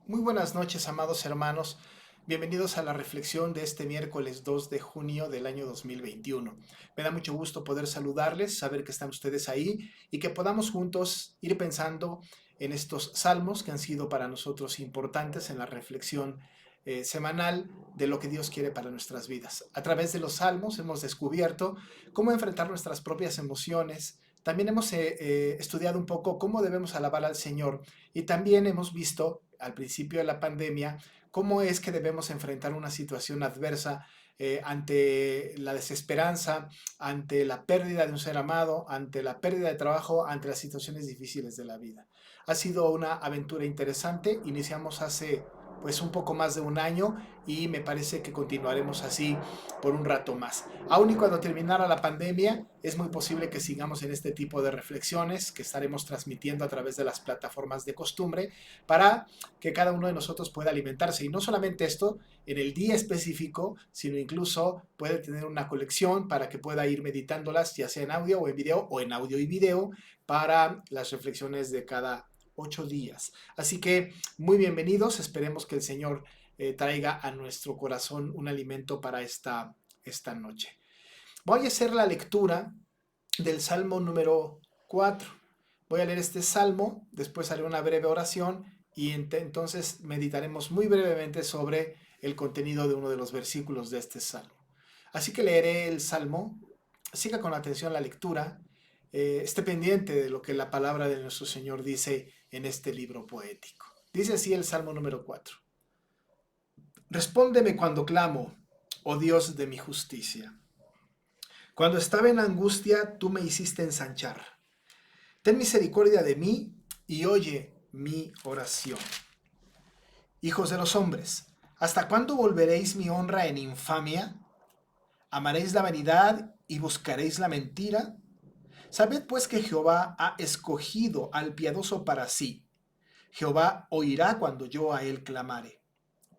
Muy buenas noches, amados hermanos. Bienvenidos a la reflexión de este miércoles 2 de junio del año 2021. Me da mucho gusto poder saludarles, saber que están ustedes ahí y que podamos juntos ir pensando en estos salmos que han sido para nosotros importantes en la reflexión semanal de lo que Dios quiere para nuestras vidas. A través de los salmos hemos descubierto cómo enfrentar nuestras propias emociones. También hemos estudiado un poco cómo debemos alabar al Señor y también hemos visto al principio de la pandemia cómo es que debemos enfrentar una situación adversa ante la desesperanza, ante la pérdida de un ser amado, ante la pérdida de trabajo, ante las situaciones difíciles de la vida. Ha sido una aventura interesante, iniciamos hace pues un poco más de un año y me parece que continuaremos así por un rato más. Aún y cuando terminara la pandemia, es muy posible que sigamos en este tipo de reflexiones que estaremos transmitiendo a través de las plataformas de costumbre para que cada uno de nosotros pueda alimentarse. Y no solamente esto en el día específico, sino incluso puede tener una colección para que pueda ir meditándolas, ya sea en audio o en video, o en audio y video, para las reflexiones de cada 8 días. Así que muy bienvenidos, esperemos que el Señor traiga a nuestro corazón un alimento para esta noche. Voy a hacer la lectura del Salmo número 4. Voy a leer este salmo, después haré una breve oración y entonces meditaremos muy brevemente sobre el contenido de uno de los versículos de este salmo. Así que leeré el salmo, siga con atención la lectura, esté pendiente de lo que la palabra de nuestro Señor dice en este libro poético. Dice así el salmo número 4. Respóndeme cuando clamo, oh Dios de mi justicia. Cuando estaba en angustia, tú me hiciste ensanchar. Ten misericordia de mí y oye mi oración. Hijos de los hombres, ¿hasta cuándo volveréis mi honra en infamia? ¿Amaréis la vanidad y buscaréis la mentira? Sabed pues que Jehová ha escogido al piadoso para sí. Jehová oirá cuando yo a él clamare.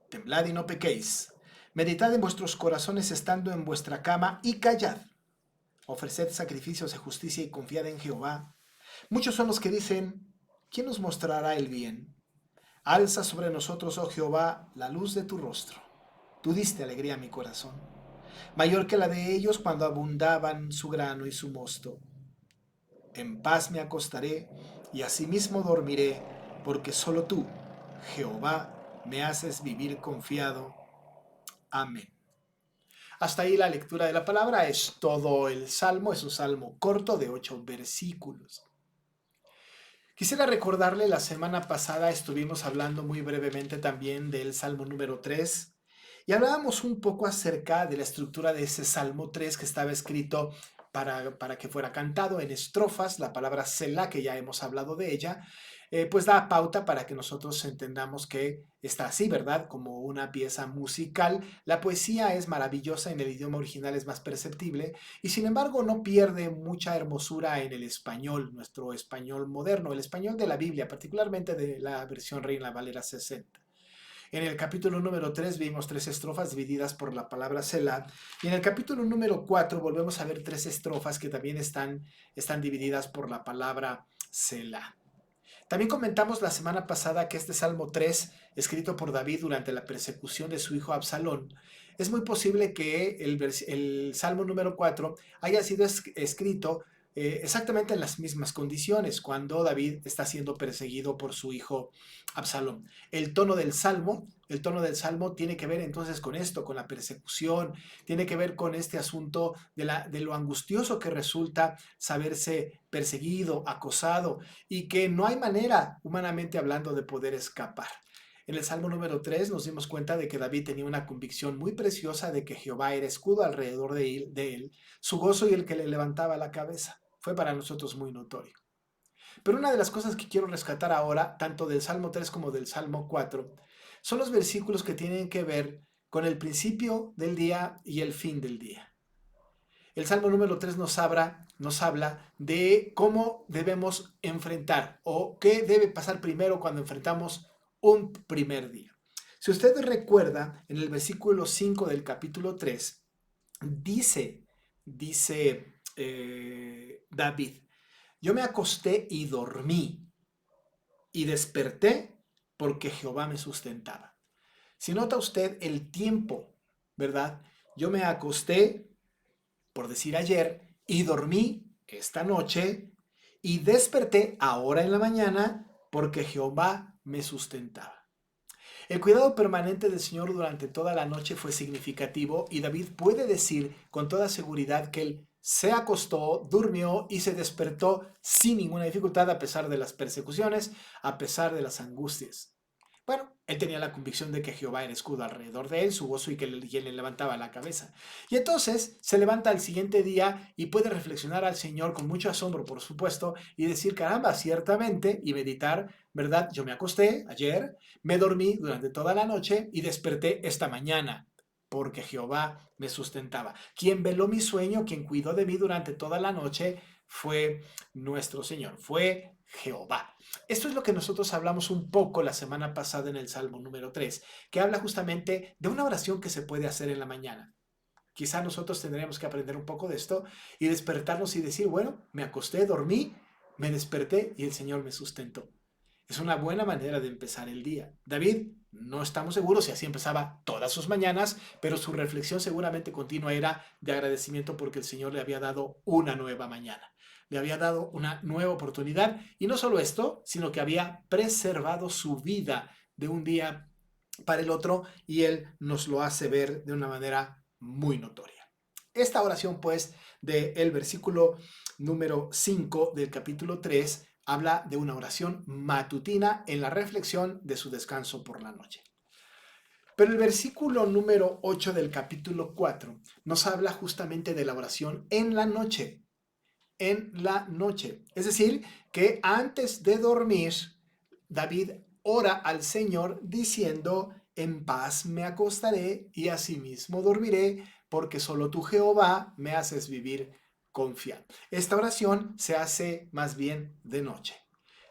Temblad y no pequéis. Meditad en vuestros corazones estando en vuestra cama y callad. Ofreced sacrificios de justicia y confiad en Jehová. Muchos son los que dicen, ¿quién nos mostrará el bien? Alza sobre nosotros, oh Jehová, la luz de tu rostro. Tú diste alegría a mi corazón, mayor que la de ellos cuando abundaban su grano y su mosto. En paz me acostaré y asimismo dormiré, porque solo tú, Jehová, me haces vivir confiado. Amén. Hasta ahí la lectura de la palabra. Es todo el salmo, es un salmo corto de 8 versículos. Quisiera recordarle, la semana pasada estuvimos hablando muy brevemente también del Salmo número 3 y hablábamos un poco acerca de la estructura de ese Salmo 3 que estaba escrito para que fuera cantado en estrofas. La palabra Selah, que ya hemos hablado de ella, pues da pauta para que nosotros entendamos que está así, ¿verdad? Como una pieza musical. La poesía es maravillosa, en el idioma original es más perceptible y sin embargo no pierde mucha hermosura en el español, nuestro español moderno, el español de la Biblia, particularmente de la versión Reina Valera 60. En el capítulo número 3 vimos 3 estrofas divididas por la palabra Selah. Y en el capítulo número 4 volvemos a ver 3 estrofas que también están divididas por la palabra Selah. También comentamos la semana pasada que este Salmo 3, escrito por David durante la persecución de su hijo Absalón, es muy posible que el Salmo número 4 haya sido escrito exactamente en las mismas condiciones, cuando David está siendo perseguido por su hijo Absalón. El tono del Salmo tiene que ver entonces con esto, con la persecución, tiene que ver con este asunto de lo angustioso que resulta saberse perseguido, acosado, y que no hay manera, humanamente hablando, de poder escapar. En el Salmo número 3 nos dimos cuenta de que David tenía una convicción muy preciosa de que Jehová era escudo alrededor de él, su gozo y el que le levantaba la cabeza. Fue para nosotros muy notorio. Pero una de las cosas que quiero rescatar ahora, tanto del Salmo 3 como del Salmo 4, son los versículos que tienen que ver con el principio del día y el fin del día. El Salmo número 3 nos habla de cómo debemos enfrentar o qué debe pasar primero cuando enfrentamos un primer día. Si usted recuerda, en el versículo 5 del capítulo 3, dice David, yo me acosté y dormí y desperté porque Jehová me sustentaba. Si nota usted el tiempo, ¿verdad? Yo me acosté, por decir ayer, y dormí esta noche y desperté ahora en la mañana porque Jehová me sustentaba. El cuidado permanente del Señor durante toda la noche fue significativo y David puede decir con toda seguridad que él se acostó, durmió y se despertó sin ninguna dificultad a pesar de las persecuciones, a pesar de las angustias. Bueno, él tenía la convicción de que Jehová era escudo alrededor de él, su gozo y que él le levantaba la cabeza. Y entonces se levanta al siguiente día y puede reflexionar al Señor con mucho asombro, por supuesto, y decir, caramba, ciertamente, y meditar, ¿verdad? Yo me acosté ayer, me dormí durante toda la noche y desperté esta mañana, porque Jehová me sustentaba. Quien veló mi sueño, quien cuidó de mí durante toda la noche, fue nuestro Señor, fue Jehová. Esto es lo que nosotros hablamos un poco la semana pasada en el Salmo número 3, que habla justamente de una oración que se puede hacer en la mañana. Quizá nosotros tendríamos que aprender un poco de esto y despertarnos y decir, bueno, me acosté, dormí, me desperté y el Señor me sustentó. Es una buena manera de empezar el día. David, no estamos seguros si así empezaba todas sus mañanas, pero su reflexión seguramente continua era de agradecimiento porque el Señor le había dado una nueva mañana. Le había dado una nueva oportunidad y no solo esto, sino que había preservado su vida de un día para el otro y él nos lo hace ver de una manera muy notoria. Esta oración, pues, del versículo número 5 del capítulo 3 habla de una oración matutina en la reflexión de su descanso por la noche. Pero el versículo número 8 del capítulo 4 nos habla justamente de la oración en la noche. En la noche. Es decir, que antes de dormir, David ora al Señor diciendo, en paz me acostaré y asimismo dormiré, porque solo tú, Jehová, me haces vivir confiado. Esta oración se hace más bien de noche.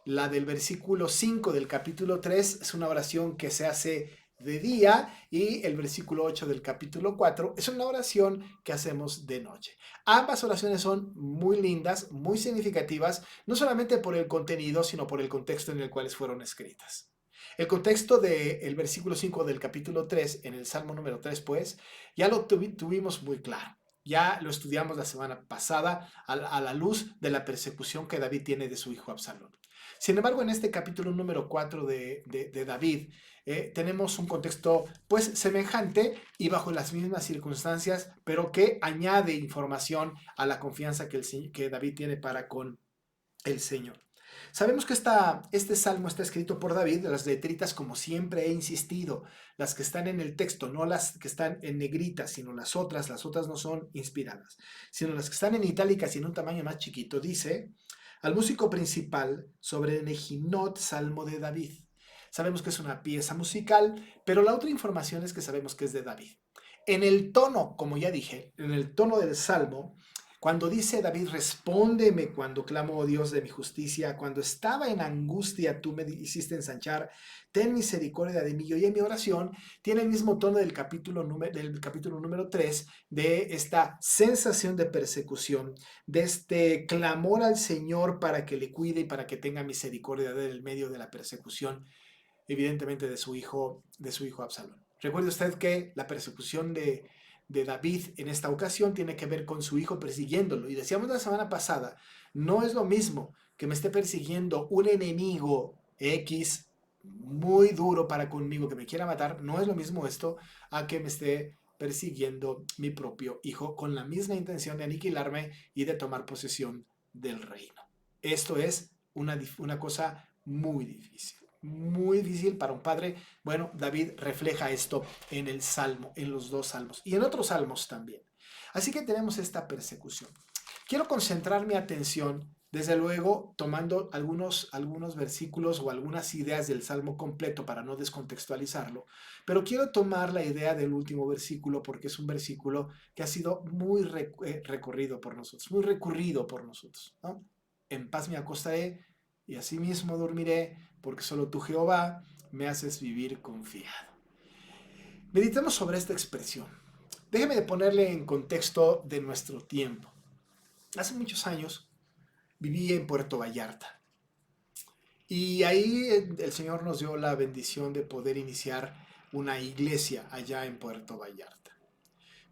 La del versículo 5 del capítulo 3 es una oración que se hace de día y el versículo 8 del capítulo 4 es una oración que hacemos de noche. Ambas oraciones son muy lindas, muy significativas, no solamente por el contenido, sino por el contexto en el cual fueron escritas. El contexto del versículo 5 del capítulo 3 en el Salmo número 3, pues, ya lo tuvimos muy claro. Ya lo estudiamos la semana pasada a la luz de la persecución que David tiene de su hijo Absalón. Sin embargo, en este capítulo número 4 de David, tenemos un contexto pues semejante y bajo las mismas circunstancias, pero que añade información a la confianza que David tiene para con el Señor. Sabemos que este salmo está escrito por David, las letritas, como siempre he insistido, las que están en el texto, no las que están en negritas, sino las otras no son inspiradas, sino las que están en itálicas y en un tamaño más chiquito. Dice, al músico principal sobre Nejinot, Salmo de David. Sabemos que es una pieza musical, pero la otra información es que sabemos que es de David. En el tono, como ya dije, en el tono del Salmo, cuando dice David, respóndeme cuando clamo, oh Dios de mi justicia, cuando estaba en angustia tú me hiciste ensanchar, ten misericordia de mí. Y hoy en mi oración tiene el mismo tono del capítulo número 3, de esta sensación de persecución, de este clamor al Señor para que le cuide y para que tenga misericordia de él en medio de la persecución, evidentemente de su hijo Absalón. Recuerde usted que la persecución de David en esta ocasión tiene que ver con su hijo persiguiéndolo. Y decíamos la semana pasada, no es lo mismo que me esté persiguiendo un enemigo X muy duro para conmigo que me quiera matar, no es lo mismo esto a que me esté persiguiendo mi propio hijo con la misma intención de aniquilarme y de tomar posesión del reino. Esto es una cosa muy difícil. Muy difícil para un padre. Bueno, David refleja esto en el Salmo, en los dos Salmos y en otros Salmos también. Así que tenemos esta persecución. Quiero concentrar mi atención, desde luego, tomando algunos versículos o algunas ideas del Salmo completo para no descontextualizarlo, pero quiero tomar la idea del último versículo porque es un versículo que ha sido muy recorrido por nosotros, muy recurrido por nosotros, ¿no? En paz me acostaré y asimismo dormiré, porque solo tú, Jehová, me haces vivir confiado. Meditemos sobre esta expresión. Déjeme de ponerle en contexto de nuestro tiempo. Hace muchos años viví en Puerto Vallarta Y ahí el Señor nos dio la bendición de poder iniciar una iglesia allá en Puerto Vallarta.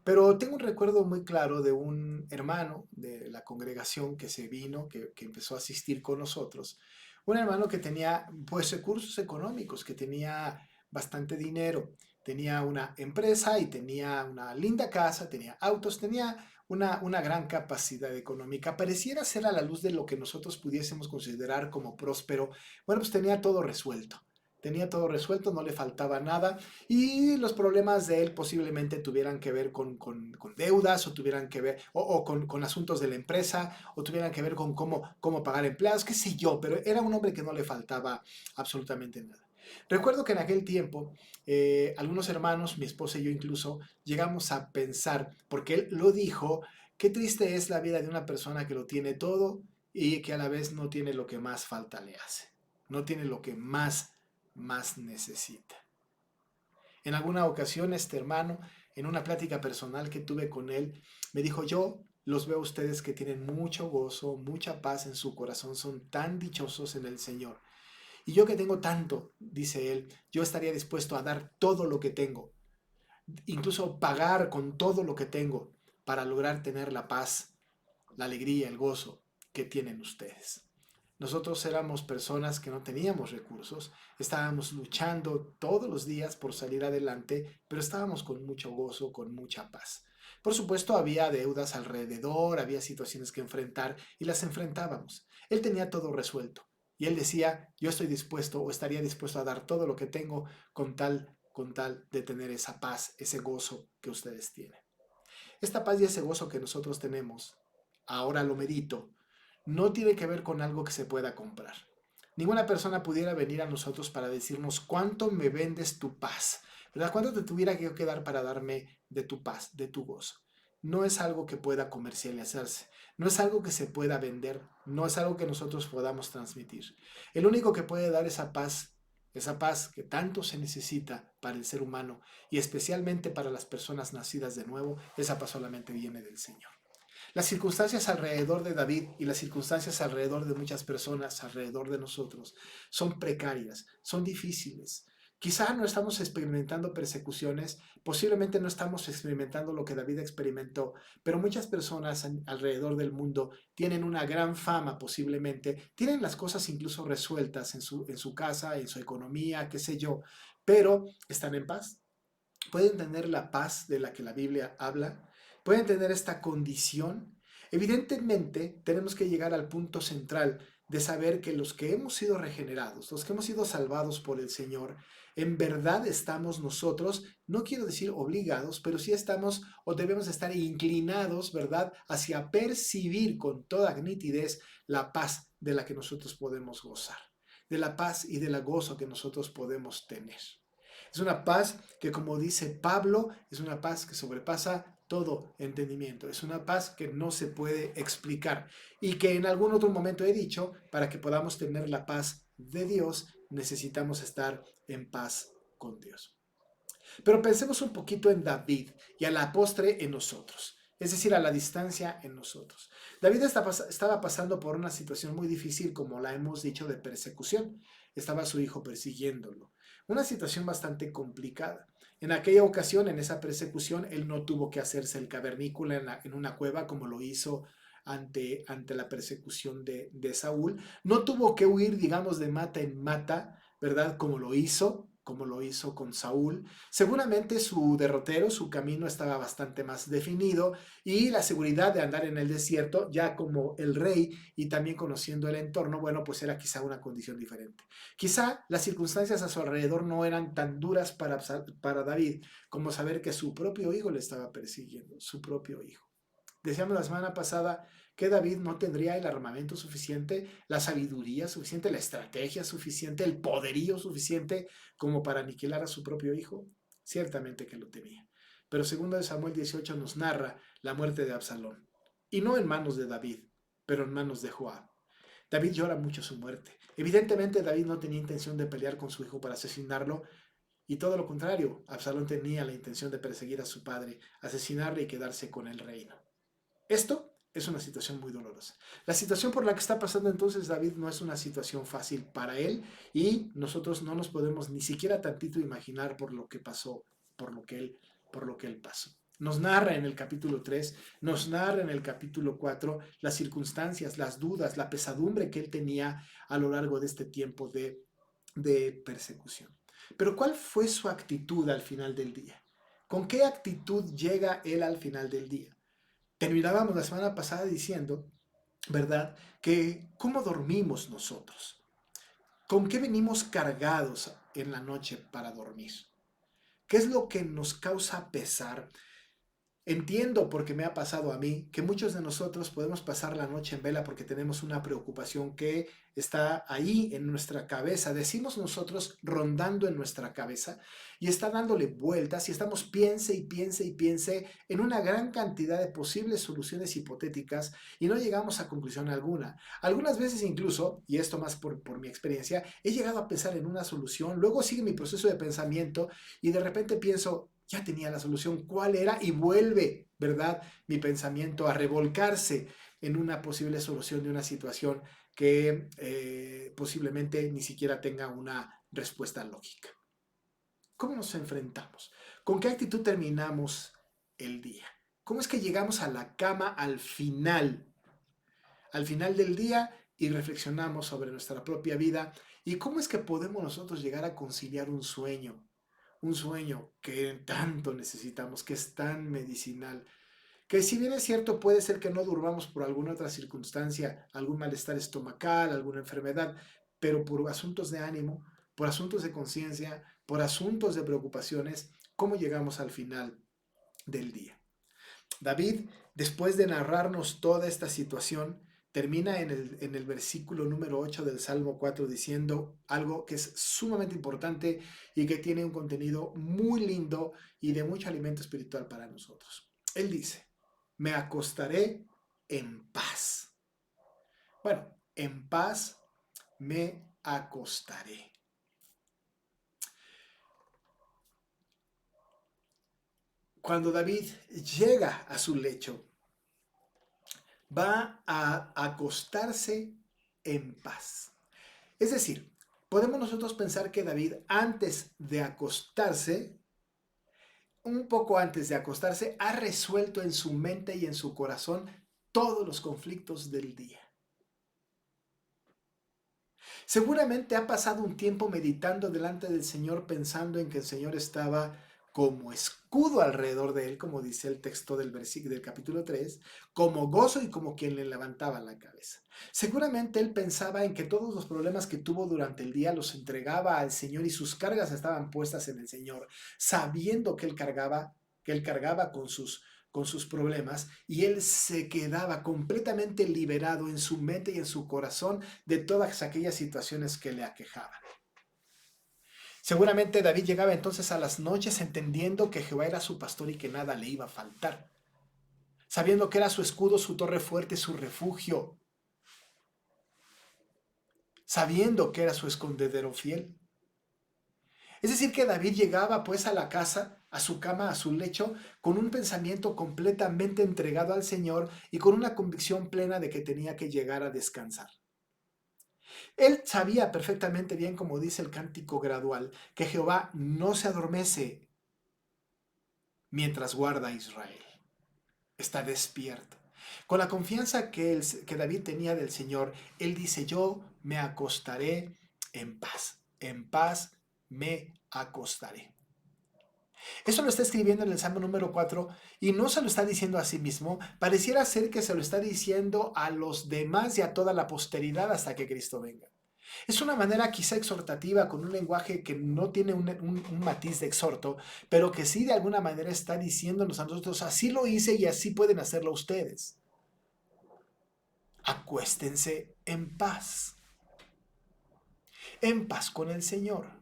Pero tengo un recuerdo muy claro de un hermano de la congregación que se vino, que empezó a asistir con nosotros. Un hermano que tenía pues recursos económicos, que tenía bastante dinero, tenía una empresa y tenía una linda casa, tenía autos, tenía una gran capacidad económica. Pareciera ser a la luz de lo que nosotros pudiésemos considerar como próspero. Bueno, pues tenía todo resuelto. Tenía todo resuelto, no le faltaba nada y los problemas de él posiblemente tuvieran que ver con deudas o tuvieran que ver o con asuntos de la empresa o tuvieran que ver con cómo pagar empleados, qué sé yo, pero era un hombre que no le faltaba absolutamente nada. Recuerdo que en aquel tiempo algunos hermanos, mi esposa y yo incluso, llegamos a pensar, porque él lo dijo, qué triste es la vida de una persona que lo tiene todo y que a la vez no tiene lo que más falta le hace, no tiene lo que más necesita. En alguna ocasión este hermano, en una plática personal que tuve con él, me dijo, yo los veo a ustedes que tienen mucho gozo, mucha paz en su corazón, son tan dichosos en el Señor. Y yo que tengo tanto, dice él, yo estaría dispuesto a dar todo lo que tengo, incluso pagar con todo lo que tengo para lograr tener la paz, la alegría, el gozo que tienen ustedes. Nosotros éramos personas que no teníamos recursos, estábamos luchando todos los días por salir adelante, pero estábamos con mucho gozo, con mucha paz. Por supuesto, había deudas alrededor, había situaciones que enfrentar y las enfrentábamos. Él tenía todo resuelto y él decía, yo estoy dispuesto o estaría dispuesto a dar todo lo que tengo con tal de tener esa paz, ese gozo que ustedes tienen. Esta paz y ese gozo que nosotros tenemos, ahora lo medito, no tiene que ver con algo que se pueda comprar. Ninguna persona pudiera venir a nosotros para decirnos cuánto me vendes tu paz, ¿verdad? ¿Cuánto te tuviera que yo quedar para darme de tu paz, de tu gozo? No es algo que pueda comercializarse, no es algo que se pueda vender, no es algo que nosotros podamos transmitir. El único que puede dar esa paz que tanto se necesita para el ser humano y especialmente para las personas nacidas de nuevo, esa paz solamente viene del Señor. Las circunstancias alrededor de David y las circunstancias alrededor de muchas personas, alrededor de nosotros, son precarias, son difíciles. Quizá no estamos experimentando persecuciones, posiblemente no estamos experimentando lo que David experimentó, pero muchas personas alrededor del mundo tienen una gran fama posiblemente, tienen las cosas incluso resueltas en su casa, en su economía, qué sé yo, pero están en paz, pueden tener la paz de la que la Biblia habla, pueden tener esta condición. Evidentemente, tenemos que llegar al punto central de saber que los que hemos sido regenerados, los que hemos sido salvados por el Señor, en verdad estamos nosotros, no quiero decir obligados, pero sí estamos o debemos estar inclinados, ¿verdad?, hacia percibir con toda nitidez la paz de la que nosotros podemos gozar, de la paz y del gozo que nosotros podemos tener. Es una paz que, como dice Pablo, es una paz que sobrepasa todo entendimiento. Es una paz que no se puede explicar y que en algún otro momento he dicho, para que podamos tener la paz de Dios, necesitamos estar en paz con Dios. Pero pensemos un poquito en David y a la postre en nosotros, es decir, a la distancia en nosotros. David estaba pasando por una situación muy difícil, como la hemos dicho, de persecución. Estaba su hijo persiguiéndolo. Una situación bastante complicada. En aquella ocasión, en esa persecución, él no tuvo que hacerse el cavernícola en una cueva como lo hizo ante la persecución de Saúl. No tuvo que huir, digamos, de mata en mata, ¿verdad? Como lo hizo con Saúl. Seguramente su derrotero, su camino estaba bastante más definido y la seguridad de andar en el desierto, ya como el rey y también conociendo el entorno, bueno, pues era quizá una condición diferente. Quizá las circunstancias a su alrededor no eran tan duras para David como saber que su propio hijo le estaba persiguiendo, su propio hijo. Decíamos la semana pasada que David no tendría el armamento suficiente, la sabiduría suficiente, la estrategia suficiente, el poderío suficiente como para aniquilar a su propio hijo. Ciertamente que lo tenía. Pero segundo de Samuel 18 nos narra la muerte de Absalón. Y no en manos de David, pero en manos de Joab. David llora mucho su muerte. Evidentemente David no tenía intención de pelear con su hijo para asesinarlo, y todo lo contrario, Absalón tenía la intención de perseguir a su padre, asesinarle y quedarse con el reino. Esto es una situación muy dolorosa. La situación por la que está pasando entonces David no es una situación fácil para él y nosotros no nos podemos ni siquiera tantito imaginar por lo que pasó, por lo que él pasó. Nos narra en el capítulo 3, nos narra en el capítulo 4 las circunstancias, las dudas, la pesadumbre que él tenía a lo largo de este tiempo de persecución. Pero ¿cuál fue su actitud al final del día? ¿Con qué actitud llega él al final del día? Terminábamos la semana pasada diciendo, ¿verdad? Que cómo dormimos nosotros. ¿Con qué venimos cargados en la noche para dormir? ¿Qué es lo que nos causa pesar? Entiendo, porque me ha pasado a mí, que muchos de nosotros podemos pasar la noche en vela porque tenemos una preocupación que está ahí en nuestra cabeza, decimos nosotros rondando en nuestra cabeza y está dándole vueltas y estamos piense y piense y piense en una gran cantidad de posibles soluciones hipotéticas y no llegamos a conclusión alguna. Algunas veces incluso, y esto más por mi experiencia, he llegado a pensar en una solución, luego sigue mi proceso de pensamiento y de repente pienso, ya tenía la solución, ¿cuál era? Y vuelve, ¿verdad? Mi pensamiento a revolcarse en una posible solución de una situación que posiblemente ni siquiera tenga una respuesta lógica. ¿Cómo nos enfrentamos? ¿Con qué actitud terminamos el día? ¿Cómo es que llegamos a la cama al final del día y reflexionamos sobre nuestra propia vida? ¿Y cómo es que podemos nosotros llegar a conciliar un sueño? Un sueño que tanto necesitamos, que es tan medicinal, que si bien es cierto puede ser que no durmamos por alguna otra circunstancia, algún malestar estomacal, alguna enfermedad, pero por asuntos de ánimo, por asuntos de conciencia, por asuntos de preocupaciones, ¿cómo llegamos al final del día? David, después de narrarnos toda esta situación, termina en el versículo número 8 del Salmo 4 diciendo algo que es sumamente importante y que tiene un contenido muy lindo y de mucho alimento espiritual para nosotros. Él dice, me acostaré en paz. Bueno, en paz me acostaré. Cuando David llega a su lecho, va a acostarse en paz. Es decir, podemos nosotros pensar que David antes de acostarse, un poco antes de acostarse, ha resuelto en su mente y en su corazón todos los conflictos del día. Seguramente ha pasado un tiempo meditando delante del Señor pensando en que el Señor estaba como escudo alrededor de él, como dice el texto del versículo del capítulo 3, como gozo y como quien le levantaba la cabeza. Seguramente él pensaba en que todos los problemas que tuvo durante el día los entregaba al Señor y sus cargas estaban puestas en el Señor, sabiendo que él cargaba con sus problemas y él se quedaba completamente liberado en su mente y en su corazón de todas aquellas situaciones que le aquejaban. Seguramente David llegaba entonces a las noches entendiendo que Jehová era su pastor y que nada le iba a faltar, sabiendo que era su escudo, su torre fuerte, su refugio, sabiendo que era su escondedero fiel. Es decir, que David llegaba pues a la casa, a su cama, a su lecho, con un pensamiento completamente entregado al Señor y con una convicción plena de que tenía que llegar a descansar. Él sabía perfectamente bien, como dice el cántico gradual, que Jehová no se adormece mientras guarda a Israel. Está despierto. Con la confianza que David tenía del Señor, él dice, yo me acostaré en paz me acostaré. Eso lo está escribiendo en el Salmo número 4 y no se lo está diciendo a sí mismo, pareciera ser que se lo está diciendo a los demás y a toda la posteridad hasta que Cristo venga. Es una manera quizá exhortativa con un lenguaje que no tiene un matiz de exhorto, pero que sí de alguna manera está diciéndonos a nosotros, así lo hice y así pueden hacerlo ustedes. Acuéstense en paz con el Señor.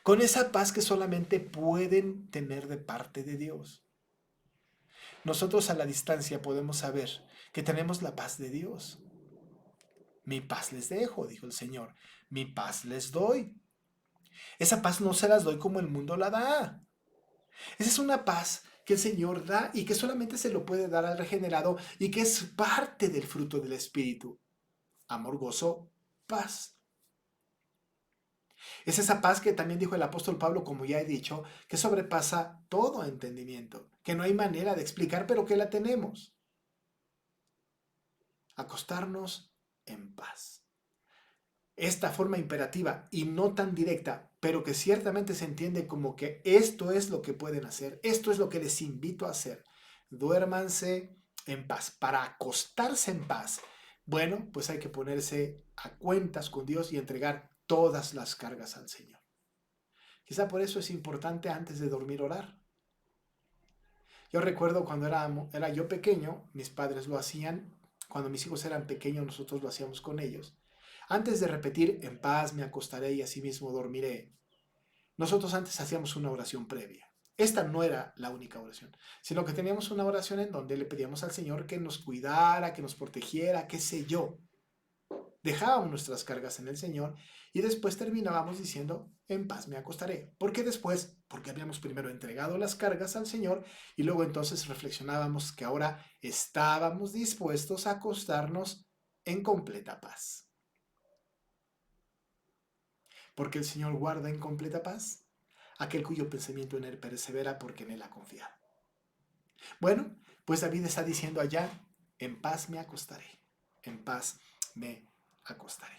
Con esa paz que solamente pueden tener de parte de Dios. Nosotros a la distancia podemos saber que tenemos la paz de Dios. Mi paz les dejo, dijo el Señor. Mi paz les doy. Esa paz no se las doy como el mundo la da. Esa es una paz que el Señor da y que solamente se lo puede dar al regenerado y que es parte del fruto del Espíritu. Amor, gozo, paz. Es esa paz que también dijo el apóstol Pablo, como ya he dicho, que sobrepasa todo entendimiento, que no hay manera de explicar, pero que la tenemos. Acostarnos en paz. Esta forma imperativa y no tan directa, pero que ciertamente se entiende como que esto es lo que pueden hacer, esto es lo que les invito a hacer. Duérmanse en paz. Para acostarse en paz, bueno, pues hay que ponerse a cuentas con Dios y entregar todas las cargas al Señor. Quizá por eso es importante antes de dormir orar. Yo recuerdo cuando era yo pequeño, mis padres lo hacían, cuando mis hijos eran pequeños nosotros lo hacíamos con ellos. Antes de repetir, en paz me acostaré y asimismo dormiré, nosotros antes hacíamos una oración previa. Esta no era la única oración, sino que teníamos una oración en donde le pedíamos al Señor que nos cuidara, que nos protegiera, qué sé yo. Dejábamos nuestras cargas en el Señor y después terminábamos diciendo, en paz me acostaré. ¿Por qué después? Porque habíamos primero entregado las cargas al Señor y luego entonces reflexionábamos que ahora estábamos dispuestos a acostarnos en completa paz. Porque el Señor guarda en completa paz aquel cuyo pensamiento en él persevera porque en él ha confiado. Bueno, pues David está diciendo allá, en paz me acostaré, en paz me acostaré.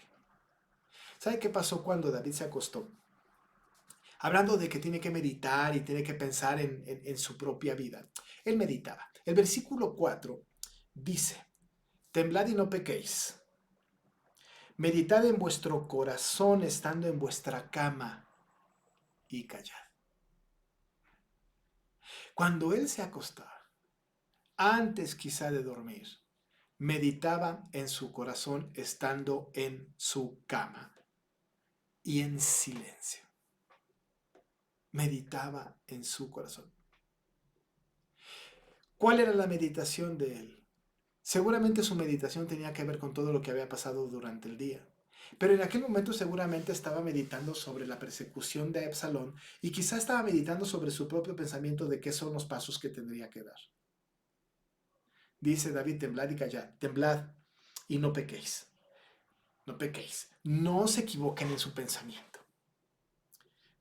¿Sabe qué pasó cuando David se acostó? Hablando de que tiene que meditar y tiene que pensar en su propia vida. Él meditaba. El versículo 4 dice, temblad y no pequéis. Meditad en vuestro corazón estando en vuestra cama y callad. Cuando él se acostaba, antes quizá de dormir, meditaba en su corazón estando en su cama y en silencio. Meditaba en su corazón. ¿Cuál era la meditación de él? Seguramente su meditación tenía que ver con todo lo que había pasado durante el día. Pero en aquel momento seguramente estaba meditando sobre la persecución de Absalón y quizá estaba meditando sobre su propio pensamiento de qué son los pasos que tendría que dar. Dice David, temblad y callad, temblad y no pequéis. No pequéis. No se equivoquen en su pensamiento.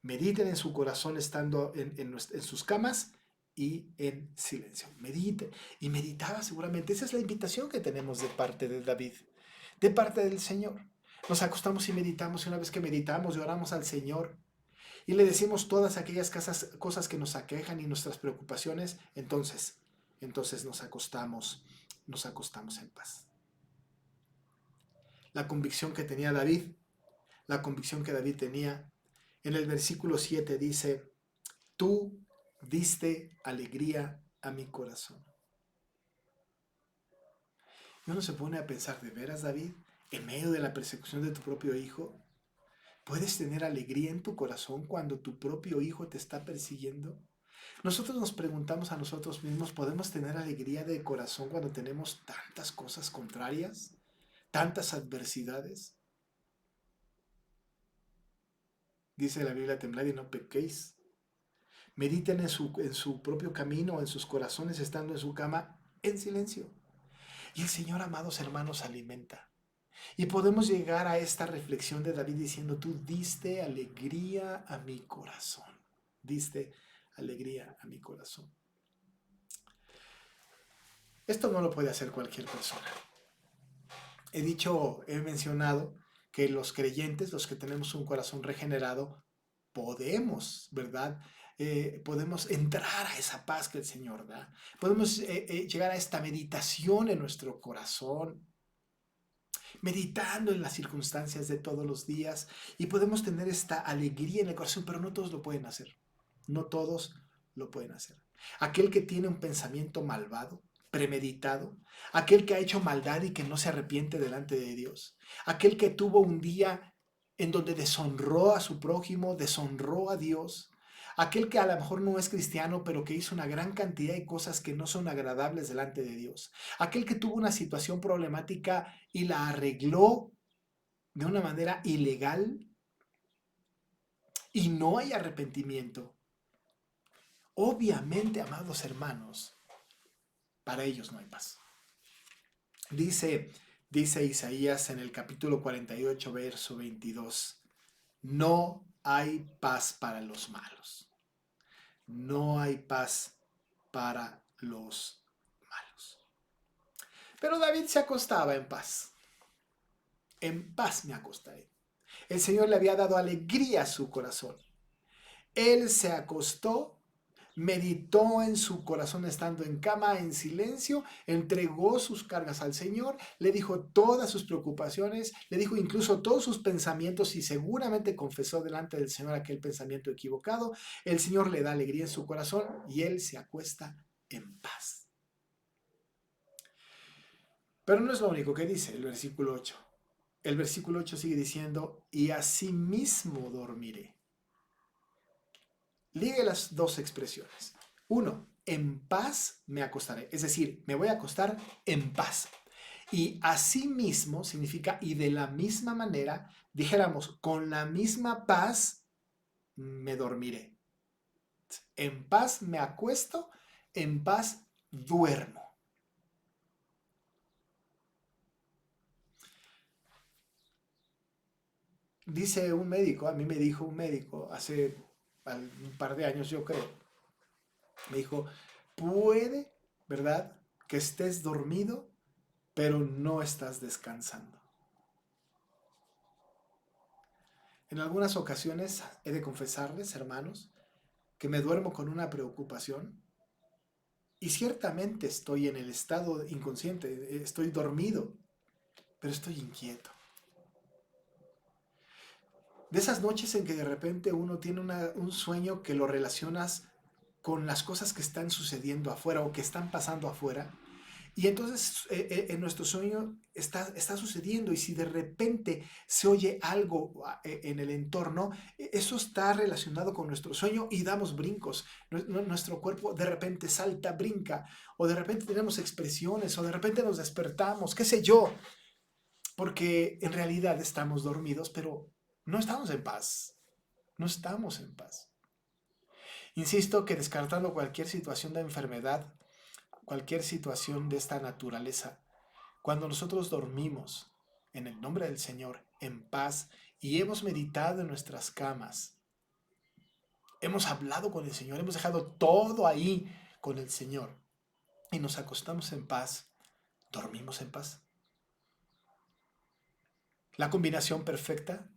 Mediten en su corazón estando en sus camas y en silencio. Medite. Y meditaba seguramente. Esa es la invitación que tenemos de parte de David, de parte del Señor. Nos acostamos y meditamos y una vez que meditamos y oramos al Señor y le decimos todas aquellas cosas que nos aquejan y nuestras preocupaciones, entonces nos acostamos en paz. La convicción que tenía David, la convicción que David tenía, en el versículo 7 dice, tú diste alegría a mi corazón. Y uno se pone a pensar, ¿de veras, David? En medio de la persecución de tu propio hijo, ¿puedes tener alegría en tu corazón cuando tu propio hijo te está persiguiendo? Nosotros nos preguntamos a nosotros mismos, ¿podemos tener alegría de corazón cuando tenemos tantas cosas contrarias? ¿Tantas adversidades? Dice la Biblia, temblad y no pequéis. Mediten en su propio camino, en sus corazones, estando en su cama, en silencio. Y el Señor, amados hermanos, alimenta. Y podemos llegar a esta reflexión de David diciendo, tú diste alegría a mi corazón. Diste alegría a mi corazón. Esto no lo puede hacer cualquier persona. He mencionado que los creyentes, los que tenemos un corazón regenerado, podemos, ¿verdad? Podemos entrar a esa paz que el Señor da. Podemos llegar a esta meditación en nuestro corazón, meditando en las circunstancias de todos los días y podemos tener esta alegría en el corazón, pero no todos lo pueden hacer. No todos lo pueden hacer. Aquel que tiene un pensamiento malvado, premeditado, aquel que ha hecho maldad y que no se arrepiente delante de Dios, aquel que tuvo un día en donde deshonró a su prójimo, deshonró a Dios, aquel que a lo mejor no es cristiano, pero que hizo una gran cantidad de cosas que no son agradables delante de Dios, aquel que tuvo una situación problemática y la arregló de una manera ilegal y no hay arrepentimiento. obviamente, amados hermanos, para ellos no hay paz. Dice Isaías en el capítulo 48, verso 22, no hay paz para los malos. No hay paz para los malos. Pero David se acostaba en paz. En paz me acostaré. El Señor le había dado alegría a su corazón. Él se acostó, meditó en su corazón estando en cama, en silencio, entregó sus cargas al Señor, le dijo todas sus preocupaciones, le dijo incluso todos sus pensamientos y seguramente confesó delante del Señor aquel pensamiento equivocado. El Señor le da alegría en su corazón y él se acuesta en paz. Pero no es lo único que dice el versículo 8. El versículo 8 sigue diciendo, y asimismo dormiré. Ligue las dos expresiones. Uno, en paz me acostaré. Es decir, me voy a acostar en paz. Y asimismo significa, y de la misma manera, dijéramos, con la misma paz me dormiré. En paz me acuesto, en paz duermo. Dice un médico, a mí me dijo un médico hace un par de años, yo creo, me dijo, puede, ¿verdad?, que estés dormido, pero no estás descansando. En algunas ocasiones he de confesarles, hermanos, que me duermo con una preocupación y ciertamente estoy en el estado inconsciente, estoy dormido, pero estoy inquieto. De esas noches en que de repente uno tiene un sueño que lo relacionas con las cosas que están sucediendo afuera o que están pasando afuera. Y entonces en nuestro sueño está sucediendo y si de repente se oye algo en el entorno, eso está relacionado con nuestro sueño y damos brincos. Nuestro cuerpo de repente salta, brinca, o de repente tenemos expresiones, o de repente nos despertamos, qué sé yo, porque en realidad estamos dormidos, pero no estamos en paz. No estamos en paz. Insisto que descartando cualquier situación de enfermedad, cualquier situación de esta naturaleza, cuando nosotros dormimos en el nombre del Señor, en paz, y hemos meditado en nuestras camas, hemos hablado con el Señor, hemos dejado todo ahí con el Señor, y nos acostamos en paz, dormimos en paz. La combinación perfecta,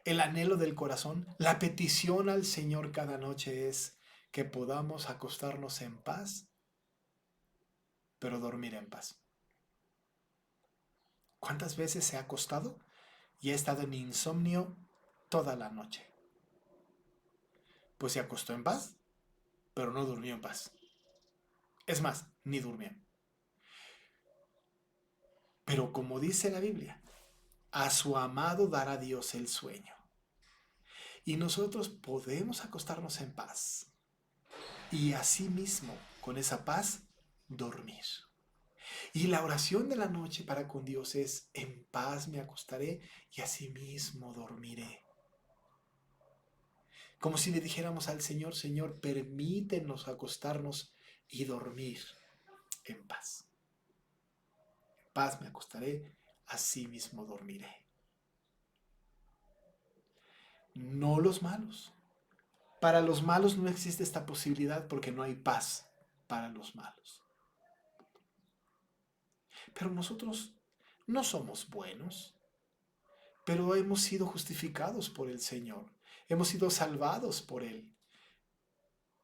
el anhelo del corazón, la petición al Señor cada noche es que podamos acostarnos en paz, pero dormir en paz. ¿Cuántas veces se ha acostado y ha estado en insomnio toda la noche? Pues se acostó en paz, pero no durmió en paz. Es más, ni durmió. Pero como dice la Biblia, a su amado dará Dios el sueño. Y nosotros podemos acostarnos en paz y asimismo, con esa paz, dormir. Y la oración de la noche para con Dios es, en paz me acostaré y asimismo dormiré. Como si le dijéramos al Señor, Señor, permítenos acostarnos y dormir en paz. En paz me acostaré, asimismo dormiré. No los malos. Para los malos no existe esta posibilidad porque no hay paz para los malos. Pero nosotros no somos buenos, pero hemos sido justificados por el Señor. Hemos sido salvados por Él.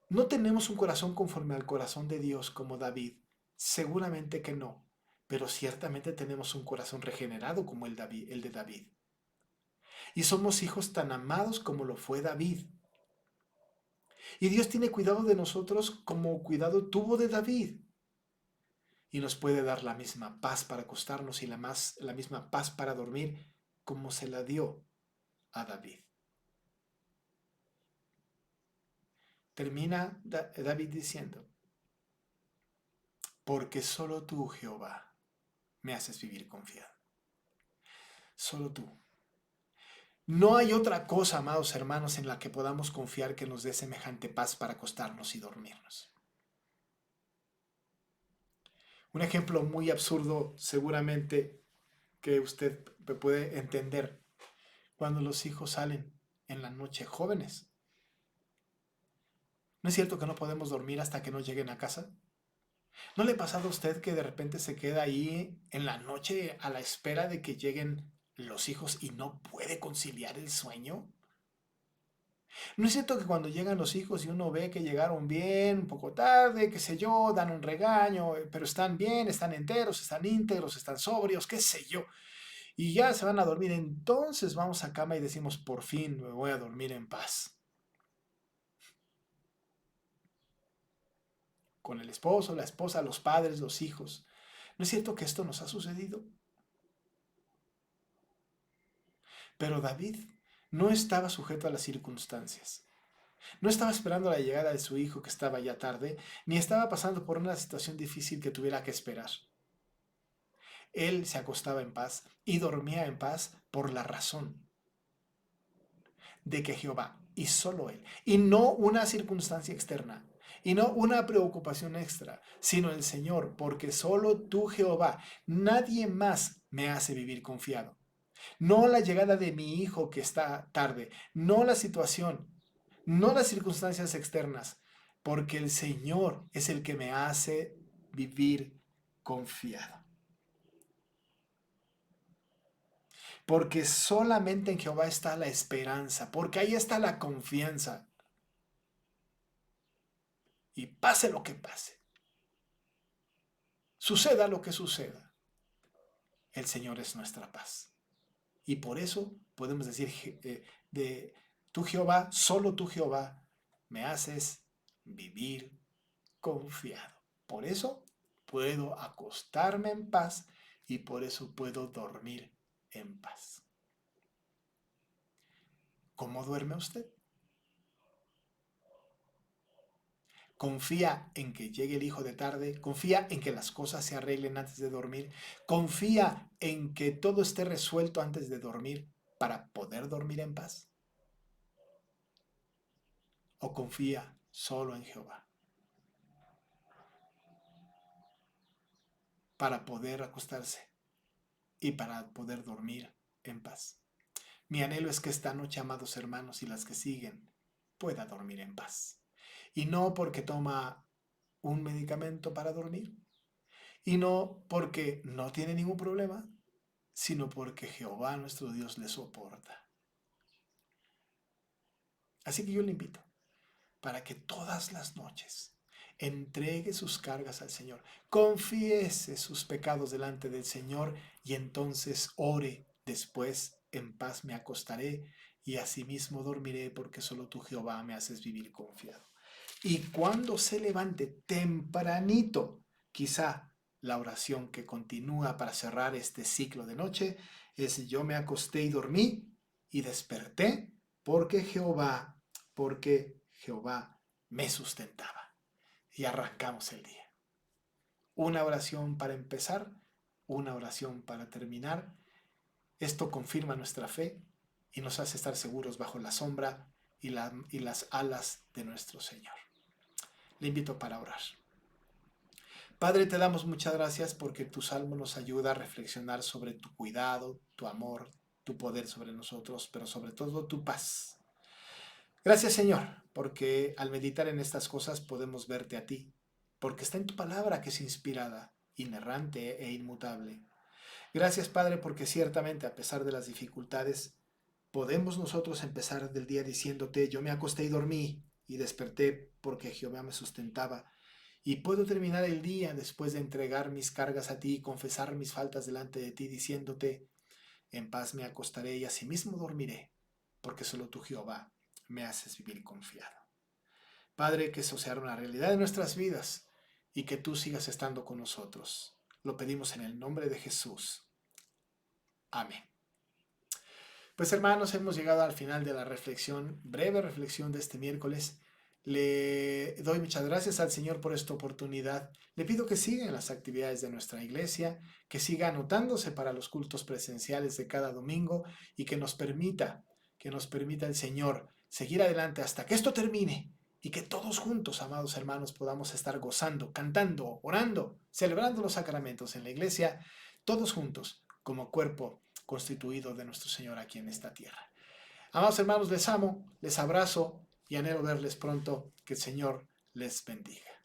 No tenemos un corazón conforme al corazón de Dios como David. Seguramente que no, pero ciertamente tenemos un corazón regenerado como el de David. Y somos hijos tan amados como lo fue David. Y Dios tiene cuidado de nosotros como cuidado tuvo de David. Y nos puede dar la misma paz para acostarnos y la misma paz para dormir como se la dio a David. Termina David diciendo, porque solo tú, Jehová, me haces vivir confiado. Solo tú. No hay otra cosa, amados hermanos, en la que podamos confiar que nos dé semejante paz para acostarnos y dormirnos. Un ejemplo muy absurdo, seguramente, que usted puede entender cuando los hijos salen en la noche jóvenes. ¿No es cierto que no podemos dormir hasta que no lleguen a casa? ¿No le ha pasado a usted que de repente se queda ahí en la noche a la espera de que lleguen los hijos y no puede conciliar el sueño? ¿No es cierto que cuando llegan los hijos y uno ve que llegaron bien, un poco tarde, qué sé yo, dan un regaño, pero están bien, están enteros, están íntegros, están sobrios, qué sé yo, y ya se van a dormir, entonces vamos a cama y decimos, por fin me voy a dormir en paz? Con el esposo, la esposa, los padres, los hijos. ¿No es cierto que esto nos ha sucedido? Pero David no estaba sujeto a las circunstancias. No estaba esperando la llegada de su hijo que estaba ya tarde, ni estaba pasando por una situación difícil que tuviera que esperar. Él se acostaba en paz y dormía en paz por la razón de que Jehová, y solo Él, y no una circunstancia externa, y no una preocupación extra, sino el Señor, porque solo tú, Jehová, nadie más me hace vivir confiado. No la llegada de mi hijo que está tarde, no la situación, no las circunstancias externas, porque el Señor es el que me hace vivir confiado. Porque solamente en Jehová está la esperanza, porque ahí está la confianza. Y pase lo que pase, suceda lo que suceda, el Señor es nuestra paz. Y por eso podemos decir de tú Jehová, solo tú Jehová, me haces vivir confiado. Por eso puedo acostarme en paz y por eso puedo dormir en paz. ¿Cómo duerme usted? Confía en que llegue el hijo de tarde, confía en que las cosas se arreglen antes de dormir, confía en que todo esté resuelto antes de dormir para poder dormir en paz. O confía solo en Jehová para poder acostarse y para poder dormir en paz. Mi anhelo es que esta noche, amados hermanos, y las que siguen, pueda dormir en paz. Y no porque toma un medicamento para dormir, y no porque no tiene ningún problema, sino porque Jehová nuestro Dios le soporta. Así que yo le invito para que todas las noches entregue sus cargas al Señor, confiese sus pecados delante del Señor y entonces ore. Después en paz me acostaré y asimismo dormiré, porque solo tú, Jehová, me haces vivir confiado. Y cuando se levante tempranito, quizá la oración que continúa para cerrar este ciclo de noche es: yo me acosté y dormí y desperté porque Jehová me sustentaba. Y arrancamos el día. Una oración para empezar, una oración para terminar. Esto confirma nuestra fe y nos hace estar seguros bajo la sombra y las alas de nuestro Señor. Le invito para orar. Padre, te damos muchas gracias porque tu salmo nos ayuda a reflexionar sobre tu cuidado, tu amor, tu poder sobre nosotros, pero sobre todo tu paz. Gracias, Señor, porque al meditar en estas cosas podemos verte a ti, porque está en tu palabra que es inspirada, inerrante e inmutable. Gracias, Padre, porque ciertamente a pesar de las dificultades, podemos nosotros empezar del día diciéndote: yo me acosté y dormí y desperté porque Jehová me sustentaba. Y puedo terminar el día después de entregar mis cargas a ti y confesar mis faltas delante de ti, diciéndote: en paz me acostaré y asimismo dormiré, porque solo tú, Jehová, me haces vivir confiado. Padre, que eso sea una realidad de nuestras vidas y que tú sigas estando con nosotros. Lo pedimos en el nombre de Jesús. Amén. Pues hermanos, hemos llegado al final de la reflexión, breve reflexión de este miércoles. Le doy muchas gracias al Señor por esta oportunidad. Le pido que siga en las actividades de nuestra iglesia, que siga anotándose para los cultos presenciales de cada domingo y que nos permita que nos permita el Señor seguir adelante hasta que esto termine y que todos juntos, amados hermanos, podamos estar gozando, cantando, orando, celebrando los sacramentos en la iglesia, todos juntos como cuerpo constituido de nuestro Señor aquí en esta tierra. Amados hermanos, les amo, les abrazo y anhelo verles pronto. Que el Señor les bendiga.